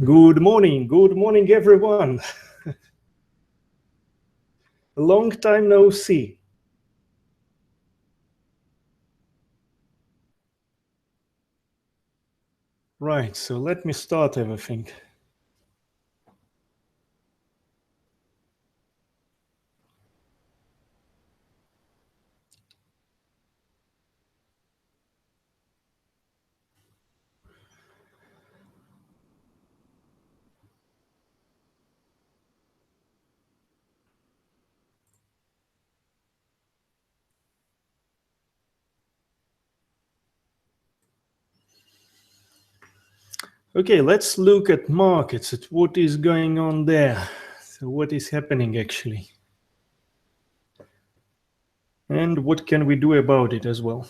Good morning everyone. A long time no see. Right, so let me start everything. Okay, let's look at markets, at what is going on there. So what is happening actually? And what can we do about it as well?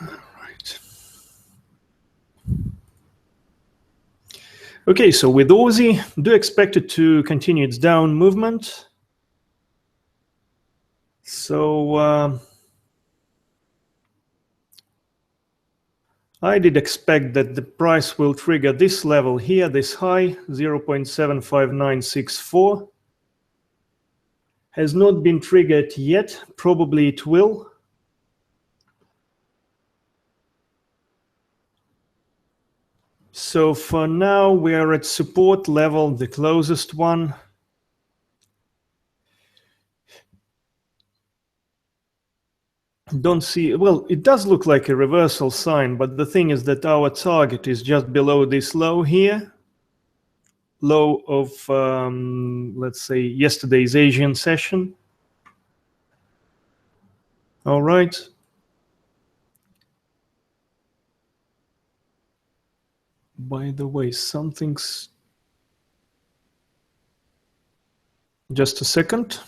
Right. Okay, so with Aussie, do expect it to continue its down movement. So I did expect that the price will trigger this level here, this high, 0.75964. Has not been triggered yet, probably it will. So for now, we are at support level, the closest one. Don't see, well, it does look like a reversal sign, but the thing is that our target is just below this low here. Low of, let's say, yesterday's Asian session. All right. By the way, something's... Just a second.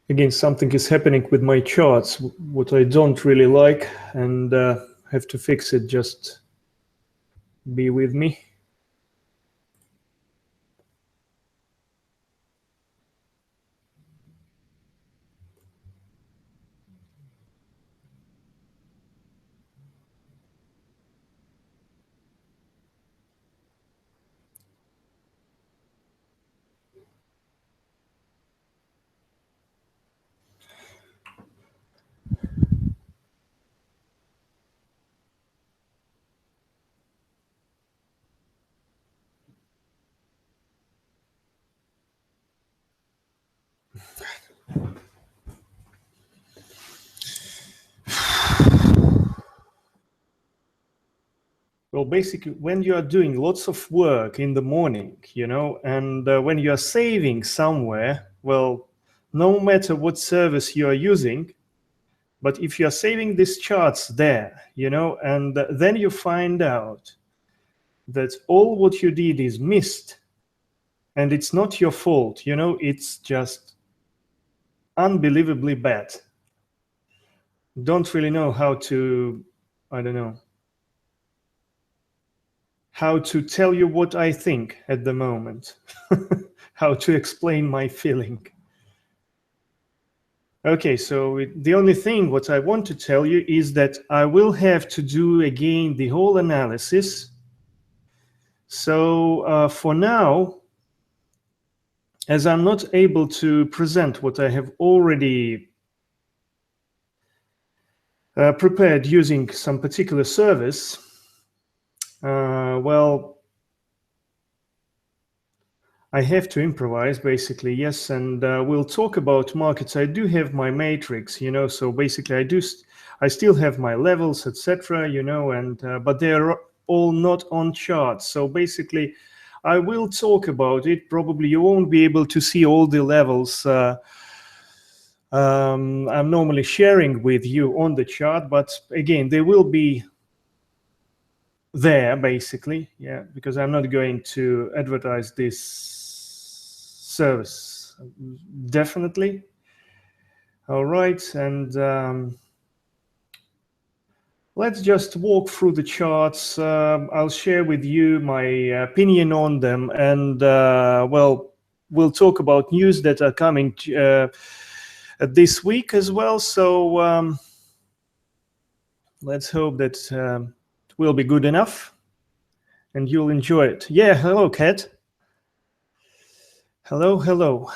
Again, something is happening with my charts, what I don't really like, and have to fix it. Just be with me. Well, basically, when you are doing lots of work in the morning, and when you are saving somewhere, well, no matter what service you are using, but if you are saving these charts there, and then you find out that all what you did is missed, and it's not your fault, it's just unbelievably bad. Don't really know how to, I don't know, how to tell you what I think at the moment, how to explain my feeling. Okay, so the only thing what I want to tell you is that I will have to do again the whole analysis. So for now, as I'm not able to present what I have already prepared using some particular service, well, I have to improvise basically, yes, and we'll talk about markets. I do have my matrix, so basically I still have my levels, etc., and but they're all not on charts. So basically, I will talk about it. Probably you won't be able to see all the levels I'm normally sharing with you on the chart, but again, they will be there basically, yeah, because I'm not going to advertise this service, definitely. All right, and let's just walk through the charts. I'll share with you my opinion on them, and well, we'll talk about news that are coming this week as well. So let's hope that it will be good enough and you'll enjoy it. Yeah, hello, Kat. Hello, hello.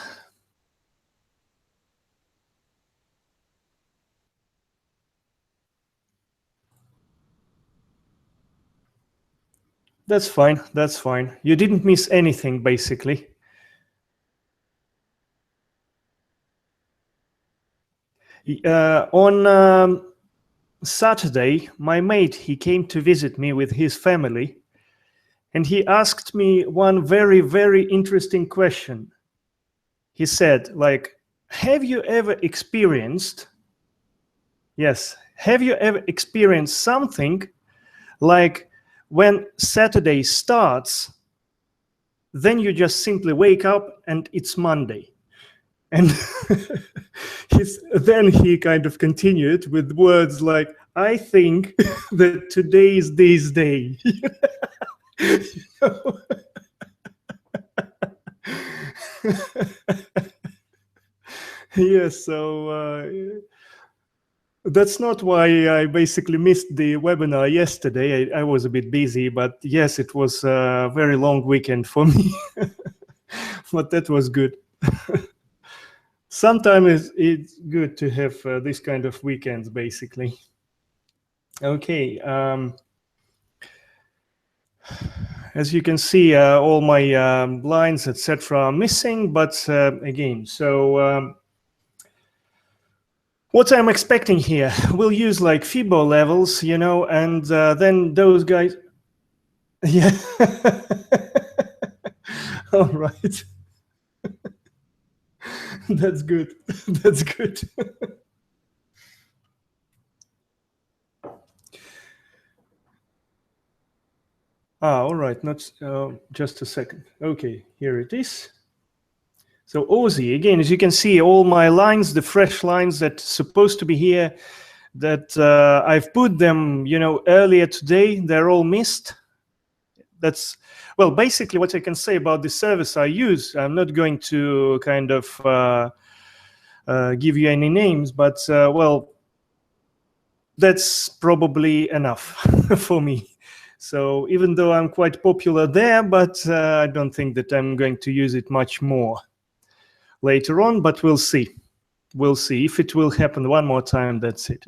That's fine. That's fine. You didn't miss anything, basically. On Saturday, my mate, he came to visit me with his family, and he asked me one very, very interesting question. He said, like, have you ever experienced, yes, have you ever experienced something like when Saturday starts, then you just simply wake up and it's Monday? And then he kind of continued with words like, I think that today is this day. Yes, so that's not why I basically missed the webinar yesterday. I was a bit busy, but yes, it was a very long weekend for me. But that was good. Sometimes it's good to have this kind of weekends, basically. Okay. As you can see, all my lines, etc., are missing. But again, so what I'm expecting here, we'll use like FIBO levels, and then those guys. Yeah. All right. That's good. That's good. All right. Not just a second. Okay, here it is. So Aussie, again, as you can see, all my lines, the fresh lines that supposed to be here, that I've put them, earlier today, they're all missed. That's, well, basically what I can say about the service I use. I'm not going to kind of give you any names, but well, that's probably enough for me. So even though I'm quite popular there, but I don't think that I'm going to use it much more later on, but we'll see. We'll see if it will happen one more time. That's it.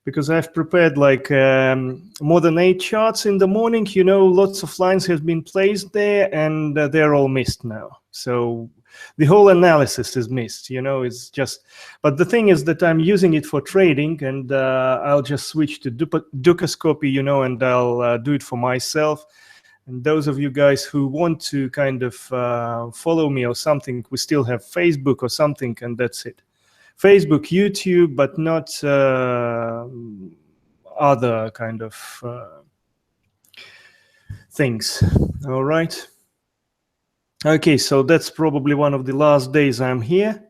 Because I've prepared like more than 8 charts in the morning, lots of lines have been placed there and they're all missed now. So the whole analysis is missed, it's just, but the thing is that I'm using it for trading, and I'll just switch to Dukascopy, and I'll do it for myself. And those of you guys who want to kind of follow me or something, we still have Facebook or something, and that's it. Facebook, YouTube, but not other kind of things. All right. Okay, so that's probably one of the last days I'm here.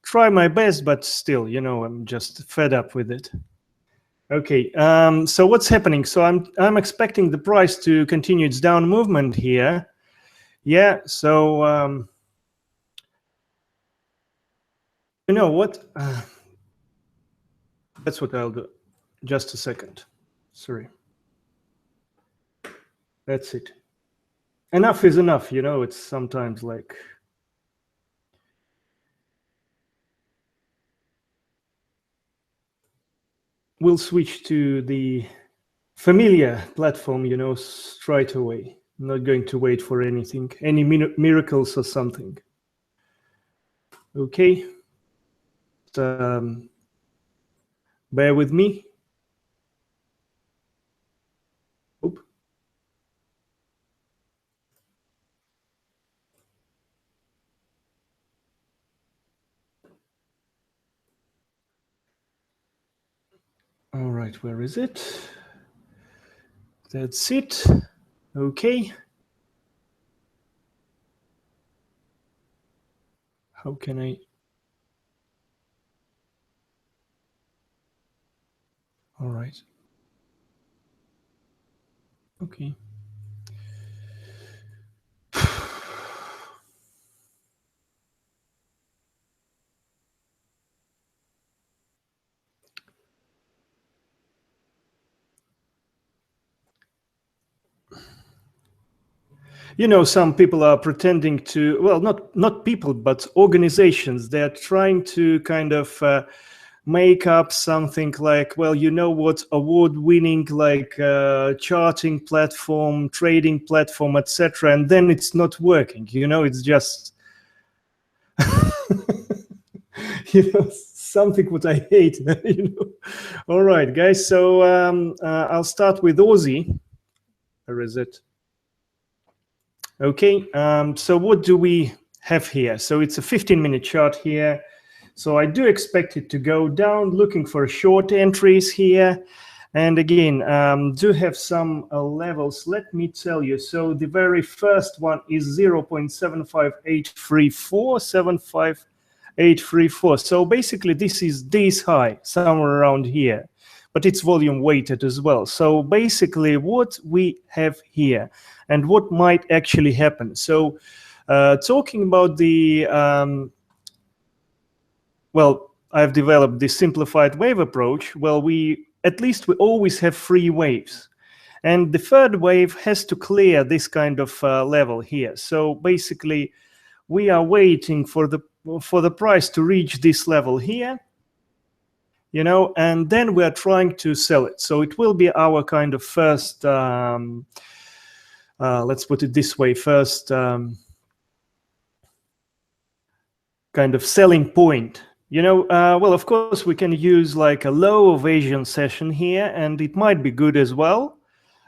Try my best, but still, I'm just fed up with it. Okay, so what's happening? So I'm expecting the price to continue its down movement here. Yeah, so you know what? That's what I'll do. Just a second. Sorry. That's it. Enough is enough, it's sometimes like. We'll switch to the familiar platform, straight away. I'm not going to wait for anything, any miracles or something. Okay. Bear with me. Oop. All right, where is it? That's it. Okay. How can I? All right. Okay. You know, some people are pretending to, well, not people, but organizations. They're trying to kind of make up something like, well, you know what, award-winning like charting platform, trading platform, etc. And then it's not working. You know, it's just, you know, something what I hate. You know. All right, guys. So I'll start with Aussie. Where is it? Okay, so what do we have here? So it's a 15-minute chart here. So I do expect it to go down, looking for short entries here. And again, do have some levels. Let me tell you. So the very first one is 0.75834, So basically this is this high, somewhere around here. But it's volume weighted as well. So basically what we have here and what might actually happen. So talking about the, well, I've developed this simplified wave approach. Well, at least we always have 3 waves. And the third wave has to clear this kind of level here. So basically we are waiting for the price to reach this level here. You know, and then we are trying to sell it. So it will be our kind of first, let's put it this way, first kind of selling point. You know, well, of course, we can use like a low of Asian session here, and it might be good as well.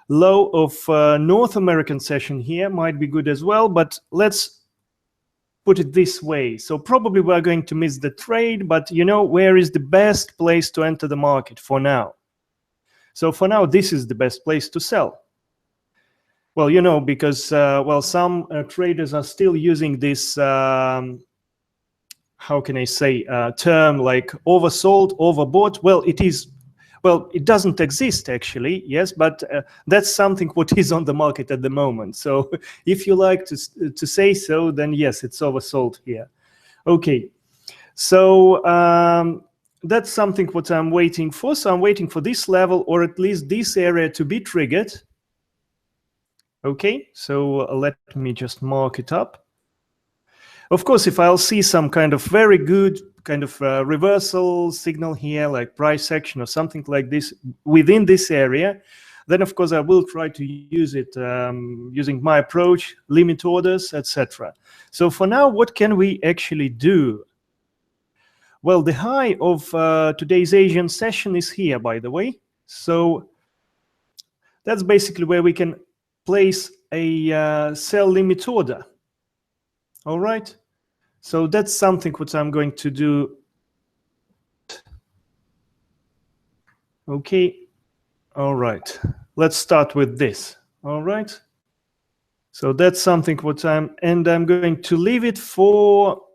Low of North American session here might be good as well, but let's put it this way. So probably we're going to miss the trade, but you know, where is the best place to enter the market for now? So for now, this is the best place to sell. Well, you know, because, well, some traders are still using this, how can I say, term like oversold, overbought. Well, it is, well, it doesn't exist actually, yes, but that's something what is on the market at the moment. So if you like to say so, then yes, it's oversold here. Okay, so that's something what I'm waiting for. So I'm waiting for this level, or at least this area, to be triggered. Okay, so let me just mark it up. Of course, if I'll see some kind of very good kind of reversal signal here, like price action or something like this within this area, then of course I will try to use it using my approach, limit orders, etc. So for now, what can we actually do? Well, the high of today's Asian session is here, by the way. So that's basically where we can place a sell limit order. All right. So that's something what I'm going to do. Okay. All right. Let's start with this. All right. So that's something what I'm going to leave it for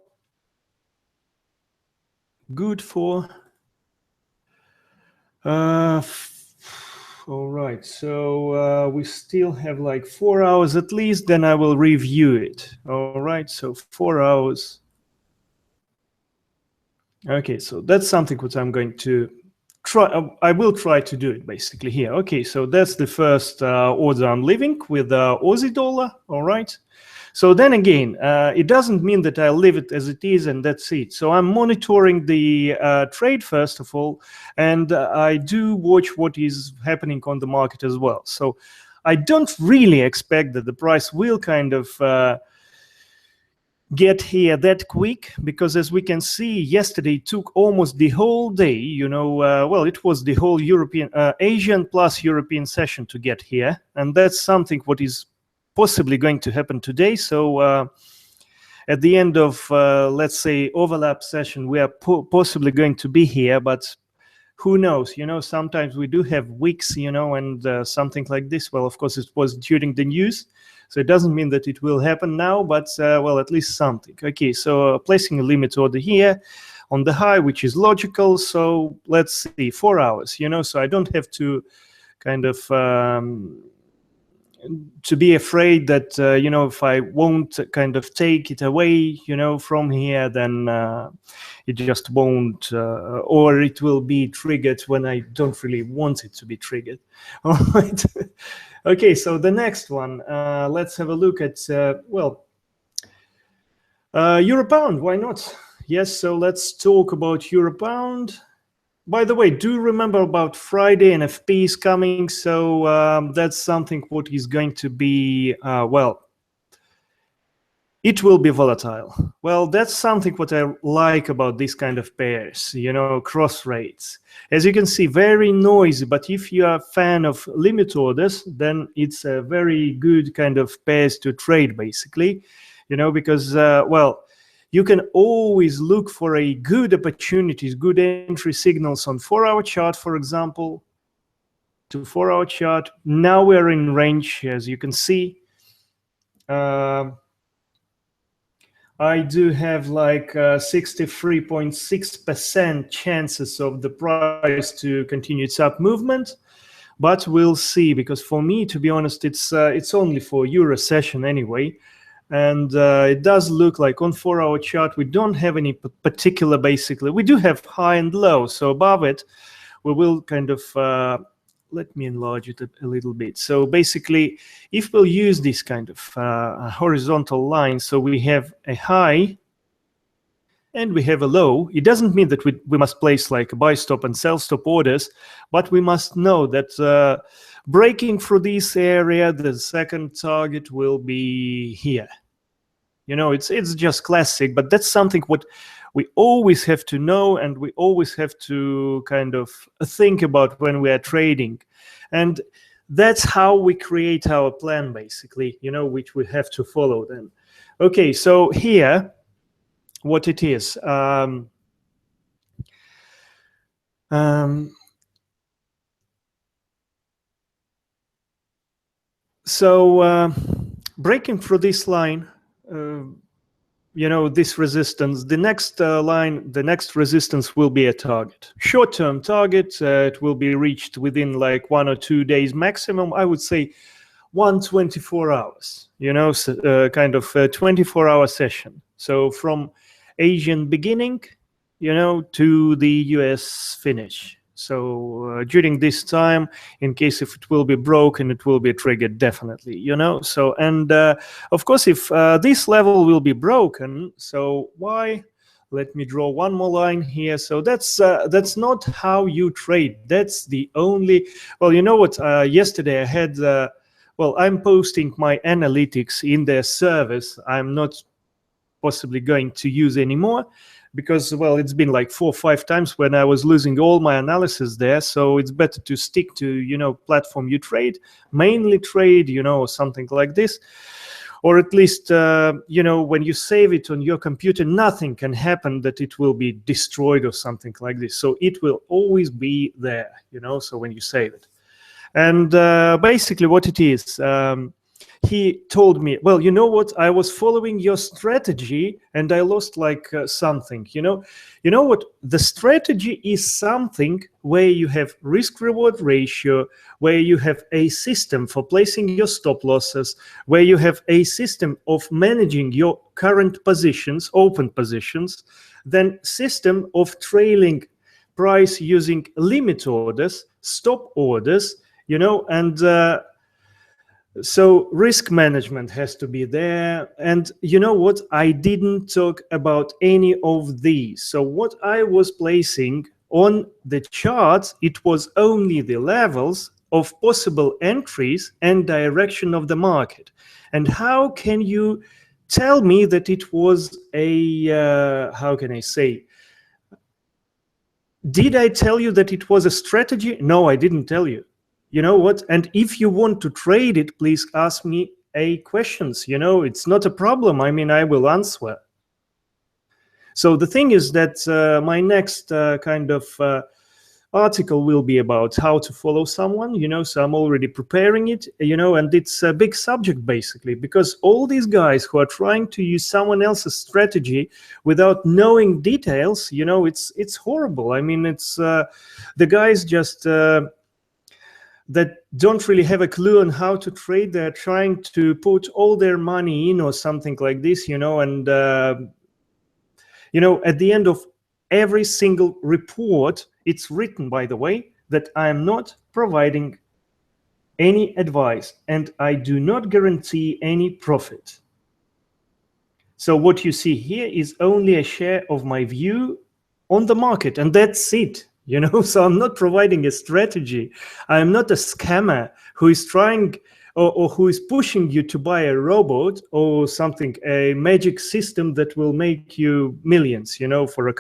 good for. All right, so we still have like 4 hours at least, then I will review it. All right, so 4 hours. Okay, so that's something what I'm going to try. I will try to do it basically here. Okay, so that's the first order I'm leaving with Aussie dollar. All right. So then again, it doesn't mean that I'll leave it as it is and that's it. So I'm monitoring the trade first of all, and I do watch what is happening on the market as well. So I don't really expect that the price will kind of get here that quick, because as we can see, yesterday it took almost the whole day, you know, well, it was the whole European, Asian plus European session to get here, and that's something what is possibly going to happen today. So at the end of, let's say, overlap session, we are possibly going to be here, but who knows, you know, sometimes we do have weeks, you know, and something like this. Well, of course, it was during the news, so it doesn't mean that it will happen now, but, well, at least something. Okay, so placing a limit order here on the high, which is logical. So let's see, 4 hours, you know, so I don't have to kind of to be afraid that, you know, if I won't kind of take it away, you know, from here, then it just won't, or it will be triggered when I don't really want it to be triggered. All right. Okay, so the next one, let's have a look at, well, Euro Pound, why not? Yes, so let's talk about Euro Pound. By the way, do remember about Friday, NFP is coming, so that's something what is going to be, well, it will be volatile. Well, that's something what I like about this kind of pairs, you know, cross rates. As you can see, very noisy, but if you are a fan of limit orders, then it's a very good kind of pairs to trade, basically, you know, because, well, you can always look for a good opportunities, good entry signals on 4-hour chart, for example, to 4-hour chart. Now we're in range, as you can see. I do have like 63.6% chances of the price to continue its up movement, but we'll see, because for me, to be honest, it's only for Euro session anyway. And it does look like on 4-hour chart, we don't have any particular, basically. We do have high and low, so above it, we will kind of, let me enlarge it a little bit. So basically, if we'll use this kind of horizontal line, so we have a high and we have a low, it doesn't mean that we must place like a buy stop and sell stop orders, but we must know that breaking through this area, the second target will be here. You know, it's just classic, but that's something what we always have to know, and we always have to kind of think about when we are trading. And that's how we create our plan, basically, you know, which we have to follow then. Okay, so here, what it is. So breaking through this line, you know, this resistance, the next line, the next resistance will be a target. Short-term target, it will be reached within like 1 or 2 days maximum. I would say 124 hours, you know, so, kind of a 24-hour session. So from Asian beginning, you know, to the US finish. So during this time, in case if it will be broken, it will be triggered definitely, you know. So, and of course, if this level will be broken, so why? Let me draw one more line here. So that's not how you trade. That's the only, well, you know what, yesterday I had, well, I'm posting my analytics in their service. I'm not possibly going to use anymore, because, well, it's been like 4 or 5 times when I was losing all my analysis there. So it's better to stick to, you know, platform you trade, mainly trade, you know, something like this. Or at least, you know, when you save it on your computer, nothing can happen that it will be destroyed or something like this. So it will always be there, you know, so when you save it. And basically what it is, he told me, well, you know what, I was following your strategy and I lost like something, you know what, the strategy is something where you have risk reward ratio, where you have a system for placing your stop losses, where you have a system of managing your current positions, open positions, then system of trailing price using limit orders, stop orders, you know, and so risk management has to be there. And you know what? I didn't talk about any of these. So what I was placing on the charts, it was only the levels of possible entries and direction of the market. And how can you tell me that it was a, how can I say, did I tell you that it was a strategy? No, I didn't tell you. You know what? And if you want to trade it, please ask me questions. You know, it's not a problem. I mean, I will answer. So the thing is that my next kind of article will be about how to follow someone, you know, so I'm already preparing it, you know, and it's a big subject basically, because all these guys who are trying to use someone else's strategy without knowing details, you know, it's horrible. I mean, it's the guys just that don't really have a clue on how to trade. They're trying to put all their money in or something like this, you know, and you know, at the end of every single report, it's written, by the way, that I am not providing any advice and I do not guarantee any profit. So what you see here is only a share of my view on the market, and that's it. You know, so I'm not providing a strategy. I'm not a scammer who is trying or who is pushing you to buy a robot or something, a magic system that will make you millions, you know, for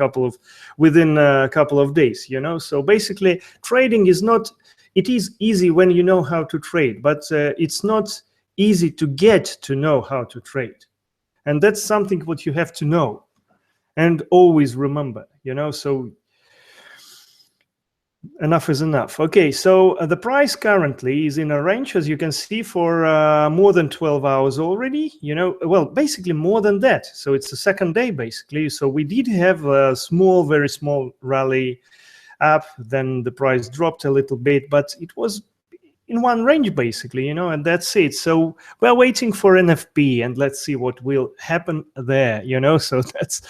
within a couple of days, you know. So basically trading is not, it is easy when you know how to trade, but it's not easy to get to know how to trade. And that's something what you have to know and always remember, you know. So enough is enough. Okay, so the price currently is in a range, as you can see, for more than 12 hours already, you know, well, basically more than that. So it's the second day, basically. So we did have a small, very small rally up, then the price dropped a little bit, but it was in one range, basically, you know, and that's it. So we're waiting for NFP, and let's see what will happen there, you know, so that's...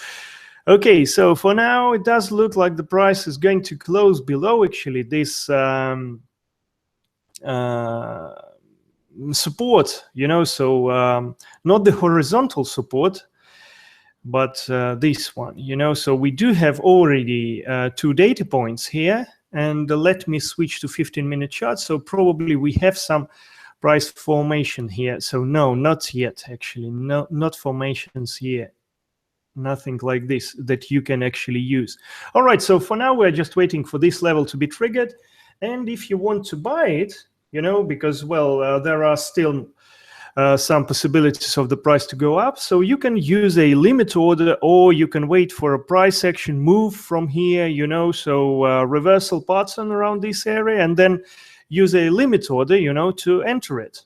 Okay, so for now, it does look like the price is going to close below actually this support, you know, so not the horizontal support, but this one, you know. So we do have already 2 data points here, and let me switch to 15-minute chart. So probably we have some price formation here. So no, not yet, actually, no, not formations yet. Nothing like this that you can actually use. All right, so for now we're just waiting for this level to be triggered, and if you want to buy it, you know, because, well, there are still some possibilities of the price to go up, so you can use a limit order, or you can wait for a price action move from here, you know, so reversal pattern around this area, and then use a limit order, you know, to enter it.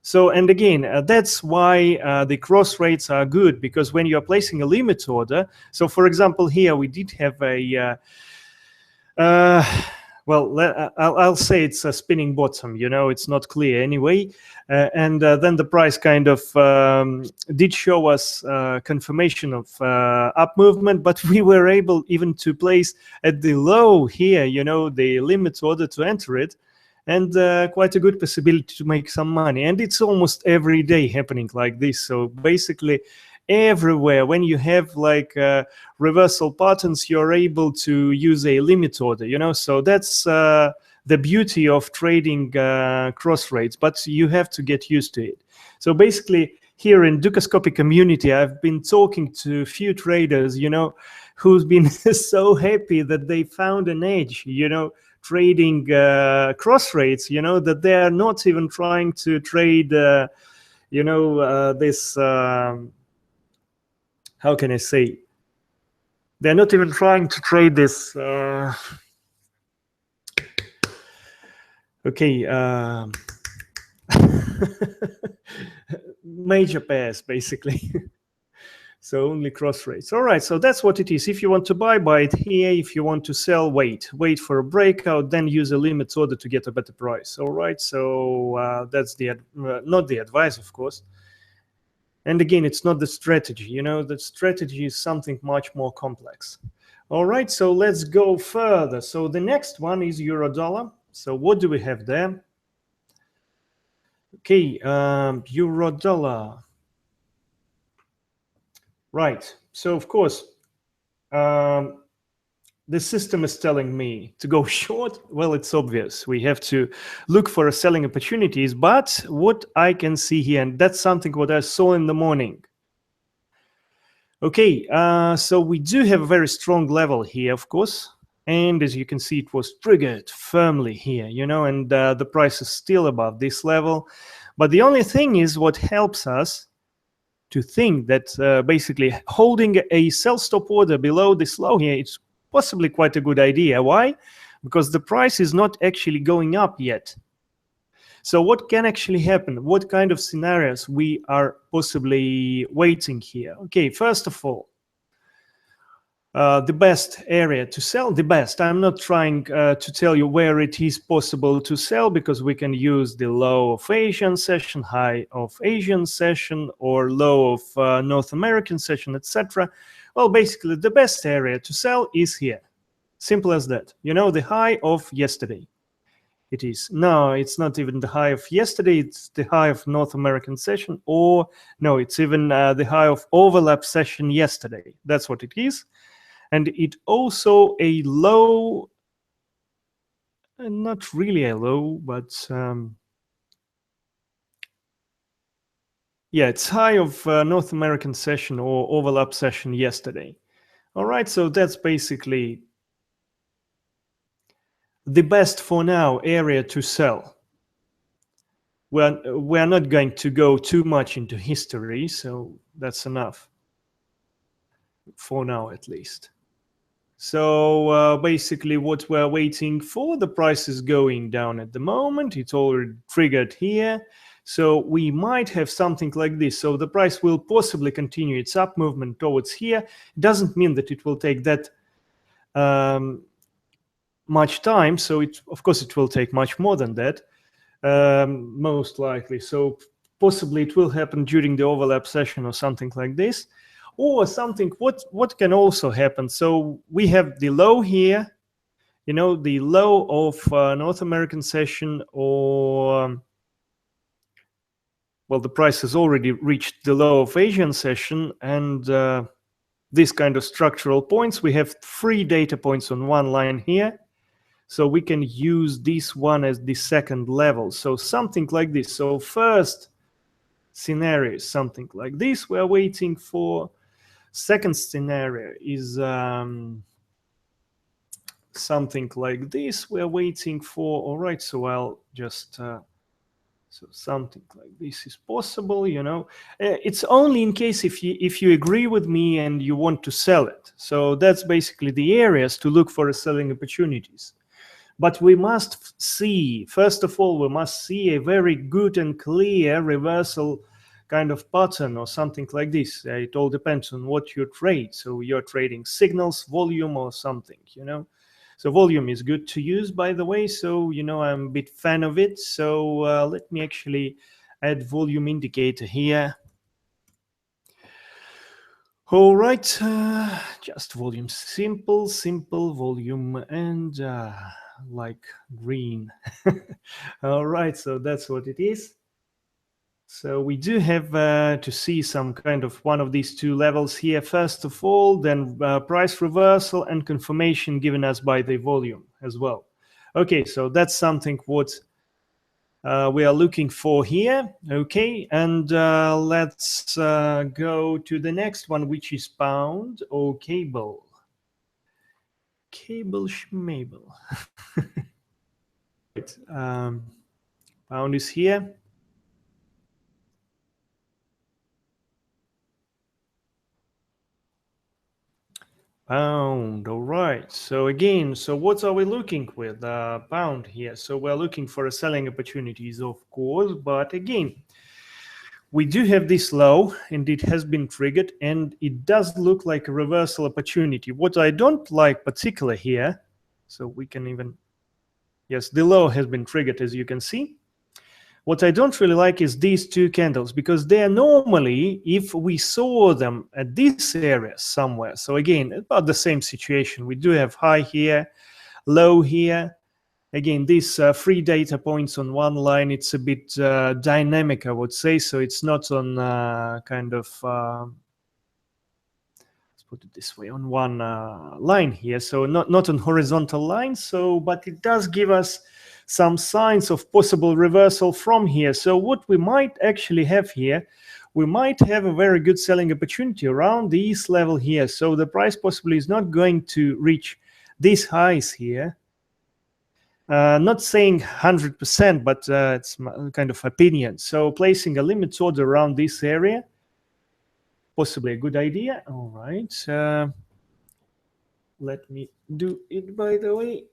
So, and again, that's why the cross rates are good, because when you're placing a limit order, so for example, here we did have a, well, I'll say it's a spinning bottom, you know, it's not clear anyway. And then the price kind of did show us confirmation of up movement, but we were able even to place at the low here, you know, the limit order to enter it. And quite a good possibility to make some money. And it's almost every day happening like this. So basically everywhere, when you have like reversal patterns, you're able to use a limit order, you know. So that's the beauty of trading cross rates, but you have to get used to it. So basically here in Dukascopy community, I've been talking to a few traders, you know, who's been so happy that they found an edge, you know, trading cross rates, you know, that they are not even trying to trade, you know, this, how can I say, they're not even trying to trade this, okay, major pairs, basically. So only cross rates. All right, so that's what it is. If you want to buy it here. If you want to sell, wait for a breakout, then use a limit order to get a better price. All right, so that's the not the advice, of course. And again, it's not the strategy, you know, the strategy is something much more complex. All right, so let's go further. So the next one is euro dollar. So what do we have there? Okay, euro dollar. Right, so of course, the system is telling me to go short. Well, it's obvious. We have to look for selling opportunities. But what I can see here, and that's something what I saw in the morning. Okay, so we do have a very strong level here, of course. And as you can see, it was triggered firmly here, and the price is still above this level. But the only thing is what helps us to think that basically holding a sell stop order below this low here, it's possibly quite a good idea. Why? Because the price is not actually going up yet. So what can actually happen? What kind of scenarios we are possibly waiting here? Okay, first of all, the best area to sell, I'm not trying to tell you where it is possible to sell, because we can use the low of Asian session, high of Asian session, or low of North American session, etc. Well, basically the best area to sell is here. Simple as that. The high of yesterday. It is. No, it's not even the high of yesterday. It's the high of North American session, or no, it's even the high of overlap session yesterday. That's what it is. And it also a low, not really a low, but yeah, it's high of North American session or overlap session yesterday. All right, so that's basically the best for now area to sell. We're not going to go too much into history, so that's enough for now at least. So basically what we're waiting for, the price is going down at the moment. It's already triggered here. So we might have something like this. So the price will possibly continue its up movement towards here. It doesn't mean that it will take that much time. So of course it will take much more than that, most likely. So possibly it will happen during the overlap session or something like this. Or something, what can also happen? So we have the low here, the low of North American session, or, well, the price has already reached the low of Asian session, and this kind of structural points. We have 3 data points on one line here. So we can use this one as the second level. So something like this. So first scenario is something like this we're waiting for. Second scenario is something like this we're waiting for. All right, so I'll just so something like this is possible. It's only in case if you agree with me and you want to sell it. So that's basically the areas to look for selling opportunities. But we must see, first of all, we must see a very good and clear reversal kind of pattern or something like this. It all depends on what you trade. So you're trading signals, volume, or something, So volume is good to use, by the way. So, I'm a bit fan of it. So let me actually add volume indicator here. All right, just volume, simple volume, and like green. All right, so that's what it is. So we do have to see some kind of one of these 2 levels here, first of all, then price reversal and confirmation given us by the volume as well. Okay, so that's something what we are looking for here. Okay, and let's go to the next one, which is pound or cable. Cable schmable. Pound is here. Pound, all right. So again, so what are we looking with pound here? So we're looking for a selling opportunities, of course, but again, we do have this low and it has been triggered and it does look like a reversal opportunity. What I don't like particular here, so we can even, yes, the low has been triggered, as you can see. What I don't really like is these 2 candles, because they are normally, if we saw them at this area somewhere, so again, about the same situation. We do have high here, low here. Again, these 3 data points on one line, it's a bit dynamic, I would say. So it's not on kind of put it this way, on one line here. So not on horizontal line. So, but it does give us some signs of possible reversal from here. So what we might actually have here, we might have a very good selling opportunity around this level here. So the price possibly is not going to reach these highs here. Not saying 100%, but it's kind of opinion. So placing a limit order around this area, possibly a good idea. All right. Let me do it, by the way.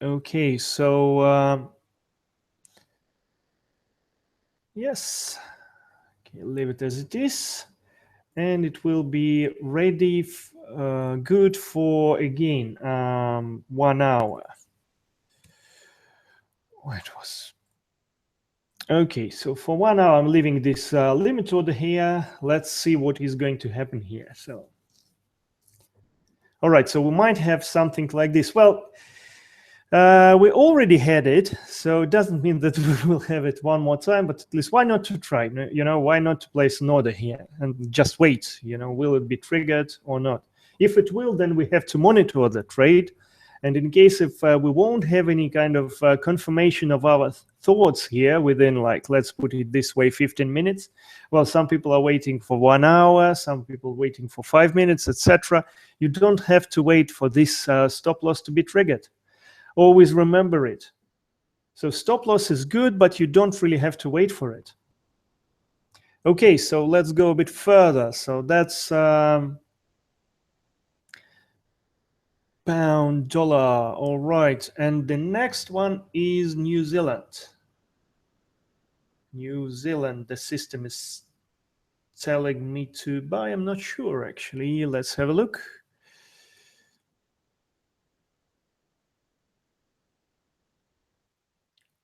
Okay, so yes, okay, leave it as it is, and it will be ready, good for, again, 1 hour. Oh, it was okay. So for 1 hour, I'm leaving this limit order here. Let's see what is going to happen here. So, all right. So we might have something like this. Well, we already had it, so it doesn't mean that we will have it one more time, but at least why not to try? You know, why not to place an order here and just wait? You know, will it be triggered or not? If it will, then we have to monitor the trade. And in case if we won't have any kind of confirmation of our thoughts here within, like, let's put it this way, 15 minutes. Well, some people are waiting for 1 hour, some people waiting for 5 minutes, etc. You don't have to wait for this stop loss to be triggered. Always remember it. So stop loss is good, but you don't really have to wait for it. Okay, so let's go a bit further. So that's pound, dollar. All right. And the next one is New Zealand. New Zealand, the system is telling me to buy. I'm not sure, actually. Let's have a look.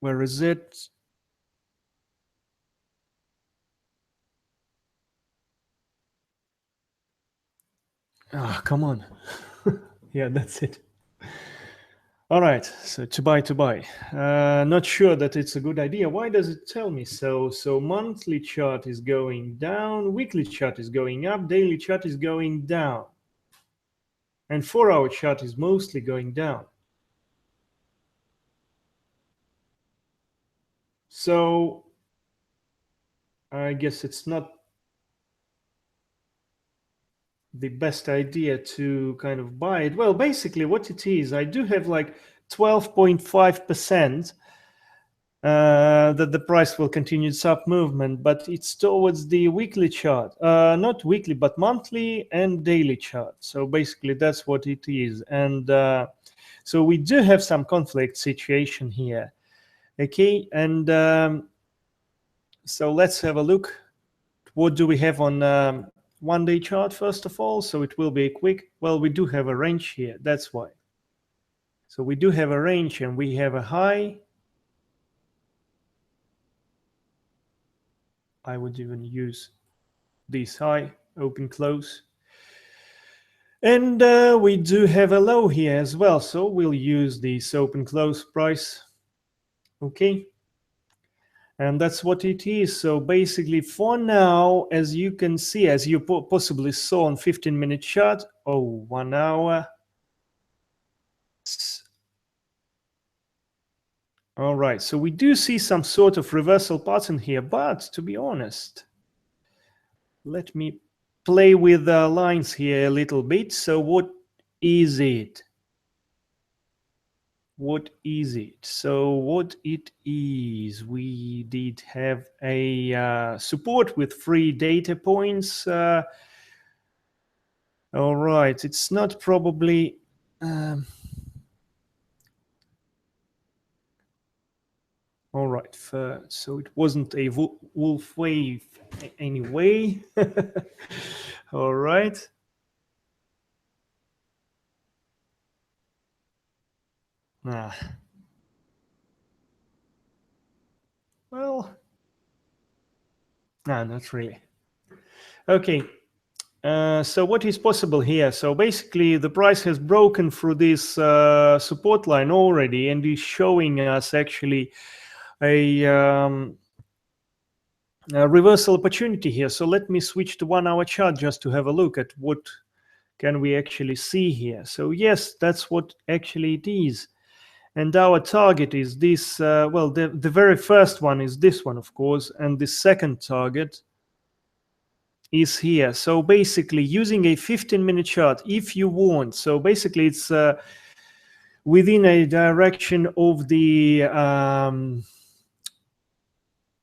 Where is it? Ah, come on. Yeah, that's it. All right, so to buy. Not sure that it's a good idea. Why does it tell me so? So monthly chart is going down, weekly chart is going up, daily chart is going down. And 4-hour chart is mostly going down. So I guess it's not the best idea to kind of buy it. Well, basically what it is, I do have like 12.5% that the price will continue its up movement, but it's towards the weekly chart, not weekly, but monthly and daily chart. So basically that's what it is. And so we do have some conflict situation here. Okay, and so let's have a look. What do we have on 1-day chart, first of all? So it will be quick. Well, we do have a range here. That's why. So we do have a range and we have a high. I would even use this high, open, close. And we do have a low here as well. So we'll use this open, close price. Okay. And that's what it is. So basically for now, as you can see, as you possibly saw on 15-minute chart, 1 hour. All right, so we do see some sort of reversal pattern here, but to be honest, let me play with the lines here a little bit. So what is it? What is it? So what it is, we did have a support with 3 data points. All right, it's not probably all right, so it wasn't a wolf wave anyway. All right. Well, not really. Okay. So what is possible here? So basically the price has broken through this support line already and is showing us actually a reversal opportunity here. So let me switch to 1 hour chart just to have a look at what Can we actually see here? So yes, that's what actually it is. And our target is this, well, the very first one is this one, of course, and the second target is here. So basically using a 15-minute chart, if you want, so basically it's within a direction of the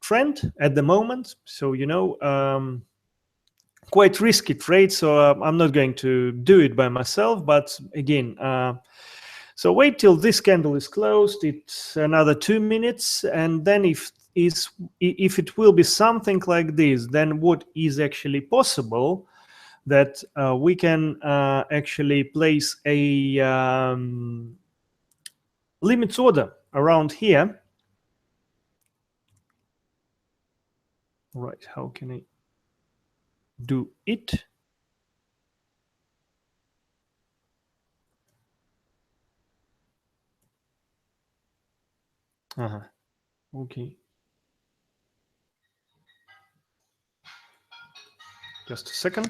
trend at the moment. So, you know, quite risky trade, so I'm not going to do it by myself, but again, so wait till this candle is closed. It's another 2 minutes, and then if it will be something like this, then what is actually possible that we can actually place a limit order around here. Right, how can I do it? Okay, just a second.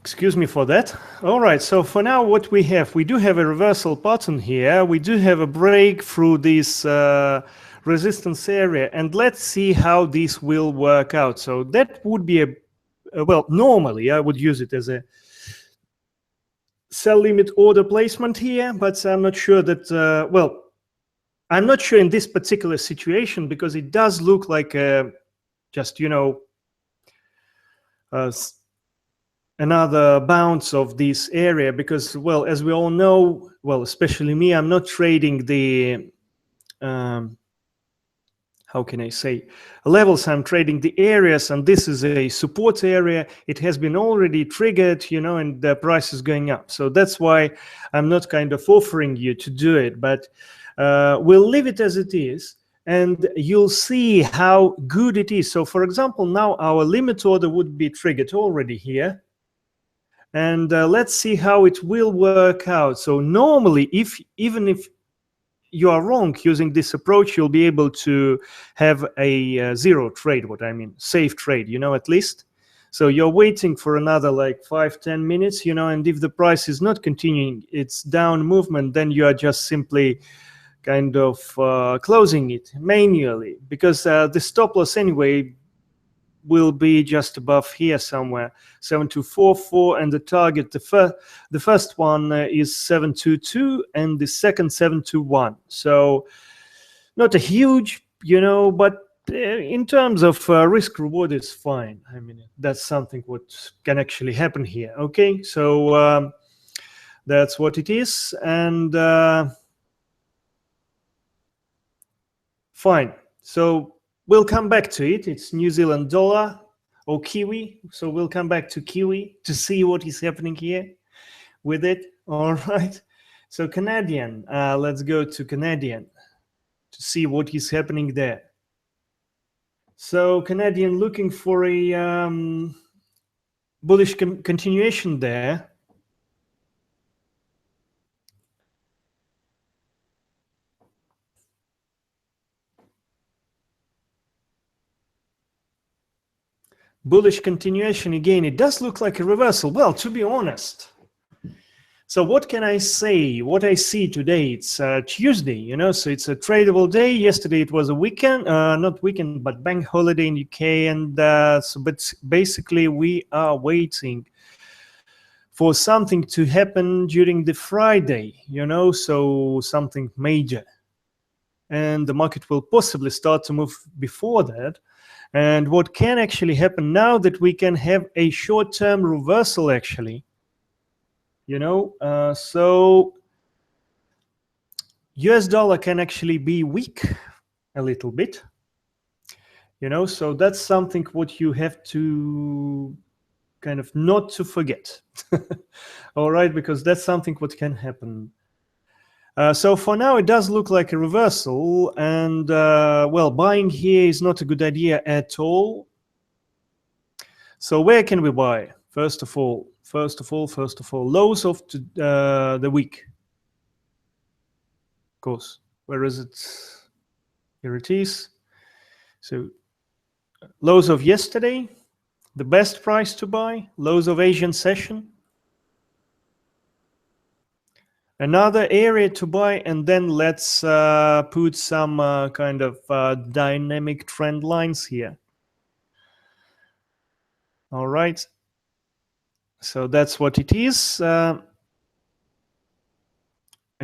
Excuse me for that. All right, so for now what we do have a reversal pattern here. We do have a break through this resistance area, and let's see how this will work out. So that would be well, normally I would use it as a sell limit order placement here, but I'm not sure that, well, I'm not sure in this particular situation, because it does look like just, you know, another bounce of this area, because, well, as we all know, well, especially me, I'm not trading the how can I say, levels. I'm trading the areas, and this is a support area. It has been already triggered, you know, and the price is going up. So that's why I'm not kind of offering you to do it, but we'll leave it as it is, and you'll see how good it is. So for example, now our limit order would be triggered already here. And let's see how it will work out. So normally, even if you are wrong using this approach, you'll be able to have a zero trade, what I mean, safe trade, you know, at least. So you're waiting for another like 5-10 minutes, you know, and if the price is not continuing its down movement, then you are just simply kind of closing it manually, because the stop loss anyway will be just above here somewhere, 7244, and the target, the first one is 722 and the second 721. So not a huge, but in terms of risk reward, it's fine. I mean, that's something what can actually happen here. Okay, so that's what it is, and fine. So we'll come back to it. It's New Zealand dollar or Kiwi. So we'll come back to Kiwi to see what is happening here with it. All right. So Canadian, let's go to Canadian to see what is happening there. So Canadian looking for a bullish continuation there. Bullish continuation again. It does look like a reversal. Well, to be honest. So what can I say? What I see today, it's Tuesday, so it's a tradable day. Yesterday it was a weekend, not weekend, but bank holiday in UK. And but basically we are waiting for something to happen during the Friday, so something major. And the market will possibly start to move before that. And what can actually happen now that we can have a short-term reversal actually, so US dollar can actually be weak a little bit, so that's something what you have to kind of not to forget. All right, because that's something what can happen. So for now, it does look like a reversal, and well, buying here is not a good idea at all. So where can we buy? First of all, lows of the week. Of course, where is it? Here it is. So lows of yesterday, the best price to buy, lows of Asian session. Another area to buy, and then let's put some kind of dynamic trend lines here. All right. So that's what it is. As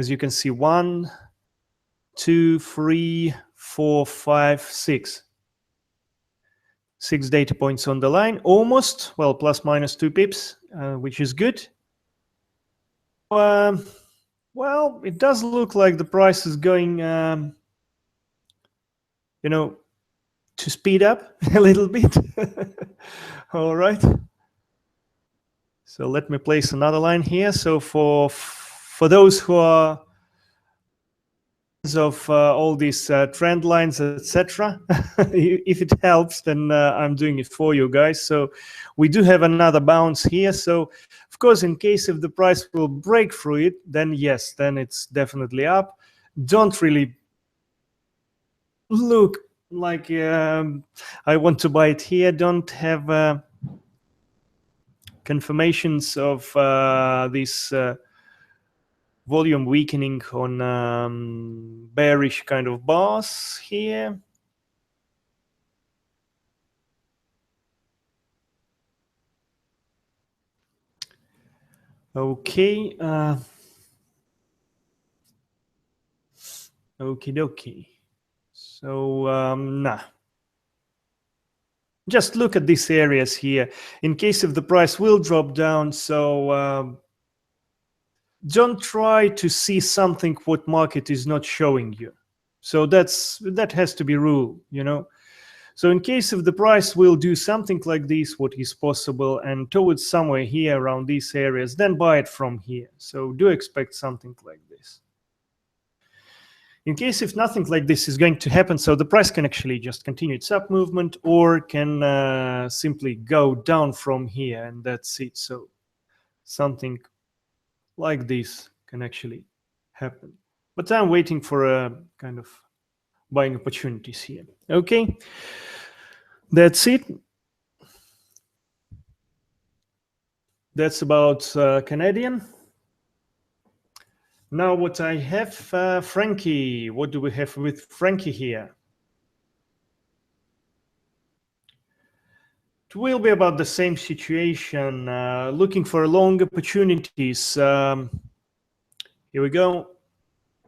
you can see, 1, 2, 3, 4, 5, 6. 6 data points on the line, almost, well, plus minus 2 pips, which is good. Well, it does look like the price is going, to speed up a little bit. All right. So let me place another line here. So for those who are of all these trend lines, etc. If it helps, then I'm doing it for you guys. So we do have another bounce here. So of course, in case if the price will break through it, then yes, then it's definitely up. Don't really look like I want to buy it here. Don't have confirmations of this volume weakening on bearish kind of bars here. Okay. Okie dokie. So, nah. Just look at these areas here. In case if the price will drop down, so don't try to see something what market is not showing you. So that has to be rule, So in case if the price will do something like this, what is possible, and towards somewhere here around these areas, then buy it from here. So do expect something like this. In case if nothing like this is going to happen, so the price can actually just continue its up movement or can simply go down from here, and that's it. So something like this can actually happen. But I'm waiting for a kind of buying opportunities here. Okay, that's it. That's about Canadian. Now what I have, Frankie, what do we have with Frankie here? will be about the same situation, looking for long opportunities. Here we go.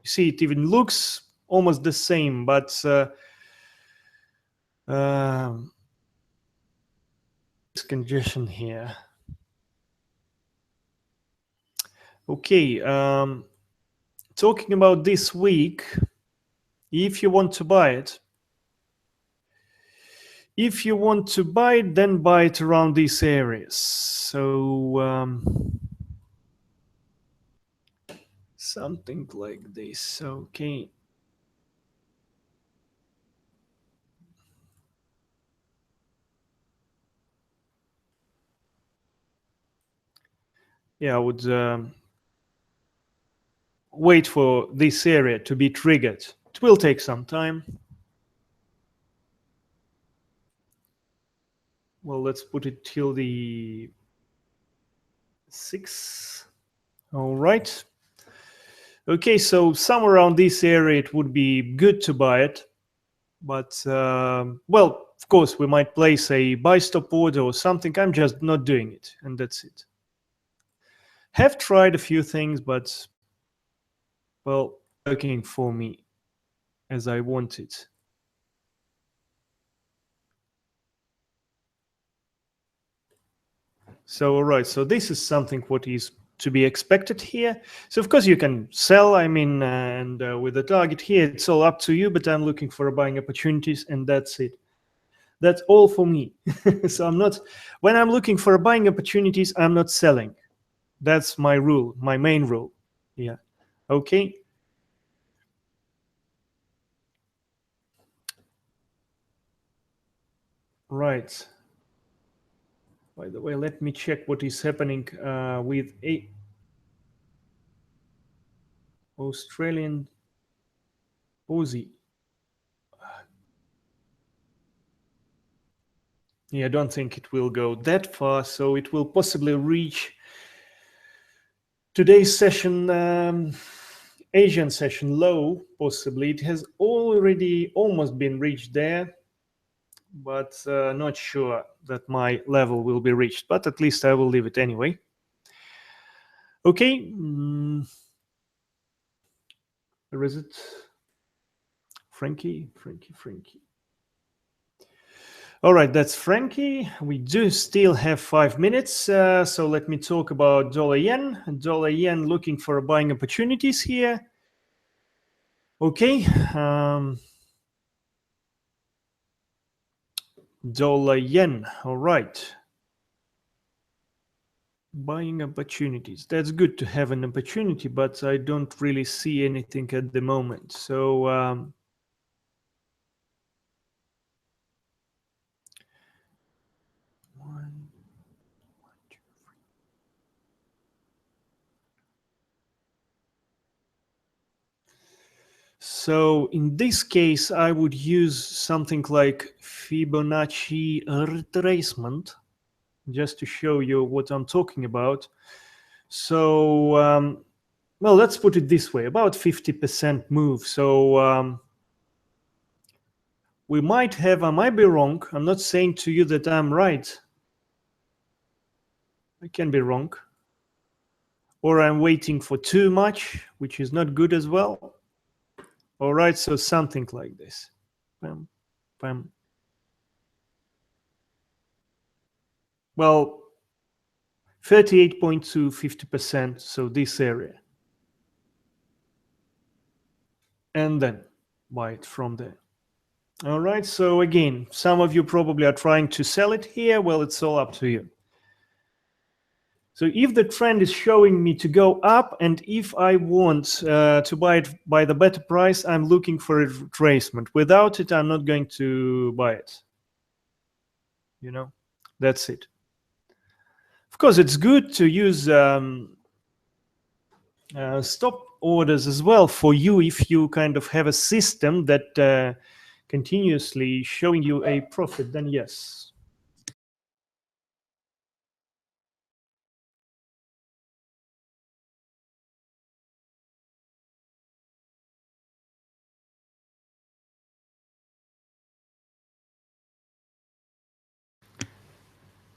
You see, it even looks almost the same, but this congestion here. Okay, talking about this week, if you want to buy it, then buy it around these areas. So something like this. Okay. Yeah, I would wait for this area to be triggered. It will take some time. Well, let's put it till the 6th. All right. Okay, so somewhere around this area, it would be good to buy it. But, well, of course, we might place a buy stop order or something. I'm just not doing it, and that's it. Have tried a few things, but, well, working for me as I wanted. So, all right, so this is something what is to be expected here. So, of course, you can sell, I mean, and with the target here, it's all up to you, but I'm looking for buying opportunities, and that's it. That's all for me. So I'm not, when I'm looking for buying opportunities, I'm not selling. That's my rule, my main rule. Yeah. Okay. Right. By the way, let me check what is happening with a Australian Aussie. Yeah, I don't think it will go that far, so it will possibly reach today's session, Asian session low, possibly. It has already almost been reached there, but not sure that my level will be reached, but at least I will leave it anyway. Okay. Where is it? Frankie. All right, that's Frankie. We do still have 5 minutes, so let me talk about dollar yen. Dollar yen looking for buying opportunities here. Okay. Dollar yen. All right. Buying opportunities. That's good to have an opportunity, but I don't really see anything at the moment. So So in this case, I would use something like Fibonacci retracement, just to show you what I'm talking about. So, well, let's put it this way, about 50% move. So we might have, I might be wrong. I'm not saying to you that I'm right. I can be wrong. Or I'm waiting for too much, which is not good as well. All right, so something like this. Bam, bam. Well, 38.2, 50%, so this area. And then buy it from there. All right, so again, some of you probably are trying to sell it here. Well, it's all up to you. So if the trend is showing me to go up, and if I want to buy it by the better price, I'm looking for a retracement. Without it, I'm not going to buy it. You know, that's it. Of course, it's good to use stop orders as well for you if you kind of have a system that continuously showing you a profit, then yes.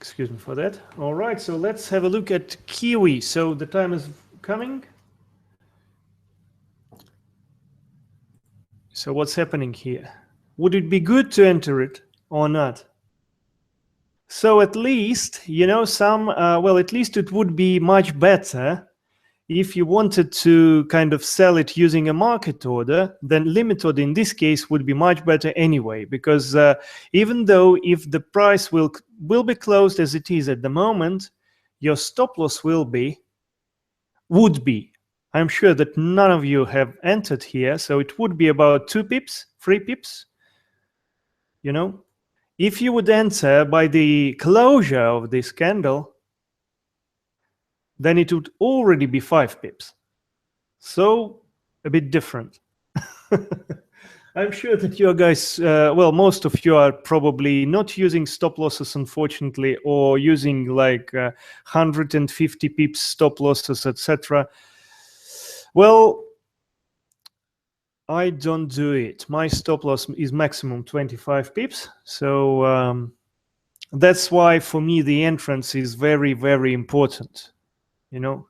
Excuse me for that. All right, so let's have a look at Kiwi. So the time is coming. So what's happening here? Would it be good to enter it or not? So at least, you know, well, at least it would be much better if you wanted to kind of sell it using a market order, then limit order in this case would be much better anyway, because even though if the price will be closed as it is at the moment, your stop loss would be, I'm sure that none of you have entered here, so it would be about 2 pips, 3 pips, you know. If you would enter by the closure of this candle, then it would already be 5 pips. So a bit different. I'm sure that you guys, well, most of you are probably not using stop losses, unfortunately, or using like 150 pips stop losses, etc. Well, I don't do it. My stop loss is maximum 25 pips. So that's why for me the entrance is very, very important, you know,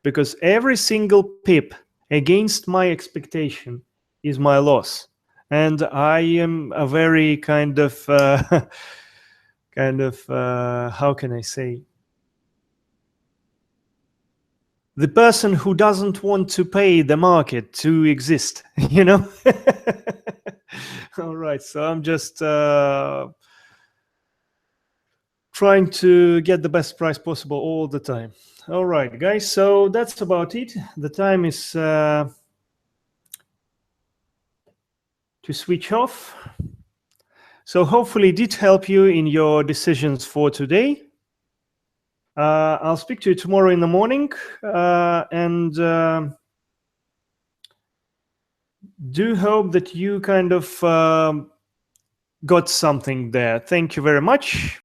because every single pip against my expectation is my loss. And I am a very kind of, how can I say, the person who doesn't want to pay the market to exist, you know? All right, so I'm just trying to get the best price possible all the time. All right, guys, so that's about it. The time is to switch off. So hopefully it did help you in your decisions for today. I'll speak to you tomorrow in the morning, and do hope that you kind of got something there. Thank you very much.